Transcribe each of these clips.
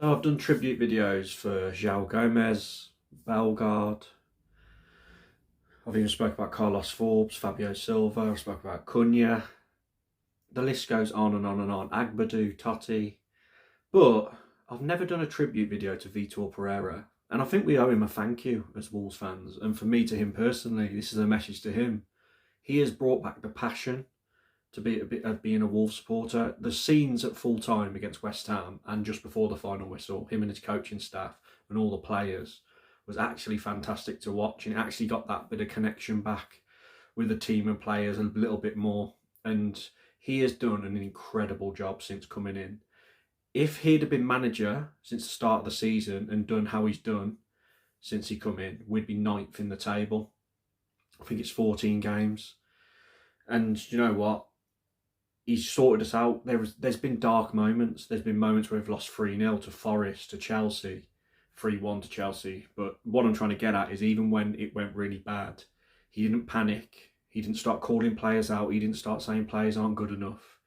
I've done tribute videos for João Gomez, Bellegarde. I've even spoke about Carlos Forbes, Fabio Silva. I've spoke about Cunha. The list goes on and on and on. Agbadu, Totti. But I've never done a tribute video to Vítor Pereira. And I think we owe him a thank you as Wolves fans. And for me, to him personally, this is a message to him. He has brought back the passion to be a bit of being a Wolves supporter. The scenes at full time against West Ham and just before the final whistle, him and his coaching staff and all the players, was actually fantastic to watch, and it actually got that bit of connection back with the team and players a little bit more. And he has done an incredible job since coming in. If he'd have been manager since the start of the season and done how he's done since he come in, we'd be ninth in the table. I think it's 14 games. And you know what? He's sorted us out. There's been dark moments. There's been moments where we've lost 3-0 to Forest, to Chelsea, 3-1 to Chelsea. But what I'm trying to get at is, even when it went really bad, he didn't panic. He didn't start calling players out. He didn't start saying players aren't good enough.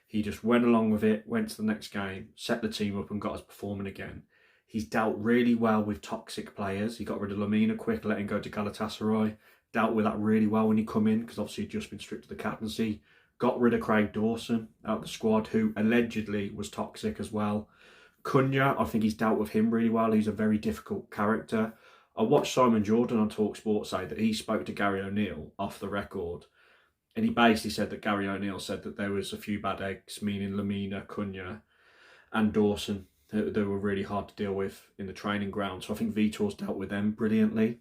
He just went along with it, went to the next game, set the team up and got us performing again. He's dealt really well with toxic players. He got rid of Lamina quick, let him go to Galatasaray. Dealt with that really well when he come in, because obviously he'd just been stripped of the captaincy. Got rid of Craig Dawson out of the squad, who allegedly was toxic as well. Cunha, I think he's dealt with him really well. He's a very difficult character. I watched Simon Jordan on TalkSport say that he spoke to Gary O'Neill off the record, and he basically said that Gary O'Neill said that there was a few bad eggs, meaning Lamina, Cunha and Dawson, that were really hard to deal with in the training ground. So I think Vitor's dealt with them brilliantly.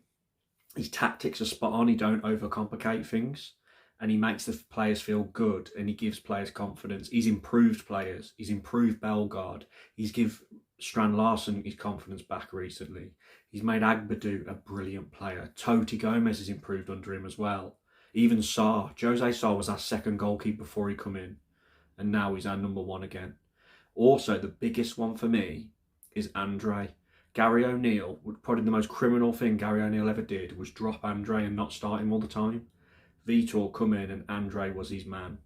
His tactics are spot on. He don't overcomplicate things, and he makes the players feel good, and he gives players confidence. He's improved players. He's improved Bellegarde. He's give Strand Larsen his confidence back recently. He's made Agbadu a brilliant player. Totti Gomez has improved under him as well. Even Sarr. Jose Sarr was our second goalkeeper before he come in, and now he's our number one again. Also, the biggest one for me is Andre. Gary O'Neill, probably the most criminal thing Gary O'Neill ever did was drop Andre and not start him all the time. Vítor come in and Andre was his man.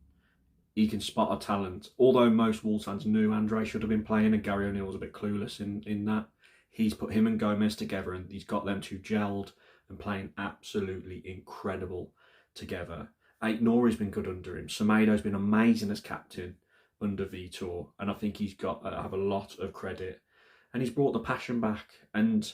He can spot a talent. Although most Wolves fans knew Andre should have been playing, and Gary O'Neill was a bit clueless in that, he's put him and Gomez together, and he's got them two gelled and playing absolutely incredible together. Ait Nouri's been good under him. Semedo's been amazing as captain under Vítor, and I think he's got to have a lot of credit. And he's brought the passion back. And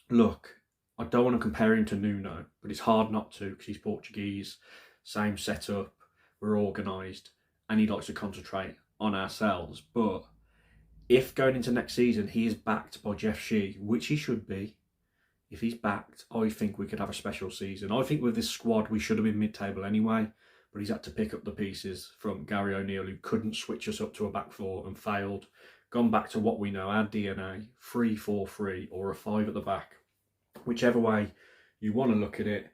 look, I don't want to compare him to Nuno, but it's hard not to, because he's Portuguese, same setup, we're organised, and he likes to concentrate on ourselves. But if going into next season he is backed by Jeff Shee, which he should be, if he's backed, I think we could have a special season. I think with this squad we should have been mid-table anyway, but he's had to pick up the pieces from Gary O'Neill, who couldn't switch us up to a back four and failed. Gone back to what we know, our DNA, 3-4-3 or a 5 at the back. Whichever way you want to look at it,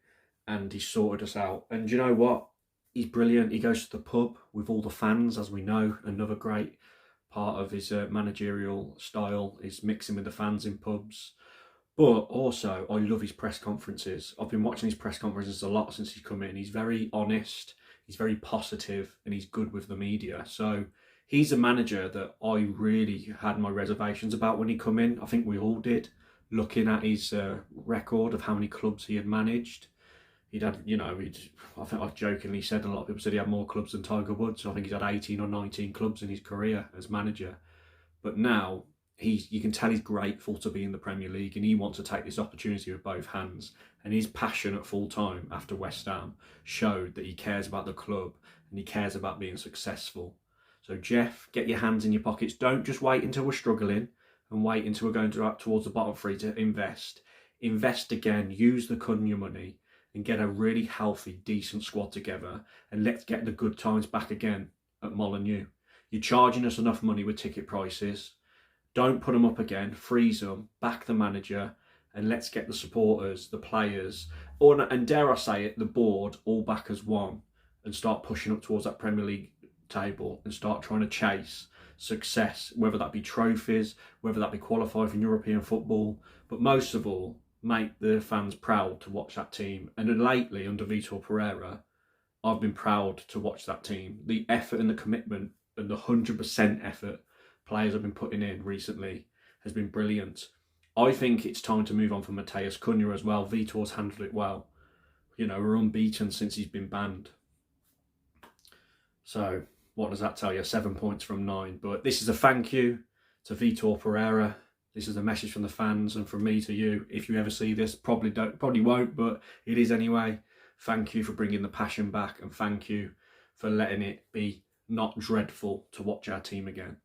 and he sorted us out. And you know what? He's brilliant. He goes to the pub with all the fans, as we know. Another great part of his managerial style is mixing with the fans in pubs. But also, I love his press conferences. I've been watching his press conferences a lot since he's come in. He's very honest, he's very positive, and he's good with the media. So he's a manager that I really had my reservations about when he come in. I think we all did, looking at his record of how many clubs he had managed. He'd had, I think I've jokingly said, and a lot of people said he had more clubs than Tiger Woods. So I think he's had 18 or 19 clubs in his career as manager. But now, you can tell he's grateful to be in the Premier League, and he wants to take this opportunity with both hands. And his passion at full time after West Ham showed that he cares about the club and he cares about being successful. So Jeff, get your hands in your pockets. Don't just wait until we're struggling and wait until we're going towards the bottom three to invest. Invest again, use the Cunha money and get a really healthy, decent squad together, and let's get the good times back again at Molineux. You're charging us enough money with ticket prices. Don't put them up again, freeze them, back the manager, and let's get the supporters, the players, and dare I say it, the board, all back as one, and start pushing up towards that Premier League table and start trying to chase success, whether that be trophies, whether that be qualify for European football, but most of all, make the fans proud to watch that team. And then lately, under Vítor Pereira, I've been proud to watch that team. The effort and the commitment and the 100% effort players have been putting in recently has been brilliant. I think it's time to move on from Matheus Cunha as well. Vítor's handled it well. You know, we're unbeaten since he's been banned. So what does that tell you? 7 points from 9. But this is a thank you to Vítor Pereira. This is a message from the fans and from me to you. If you ever see this, probably won't, but it is anyway. Thank you for bringing the passion back, and thank you for letting it be not dreadful to watch our team again.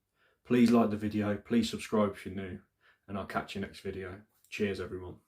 Please like the video, please subscribe if you're new, and I'll catch you next video. Cheers everyone.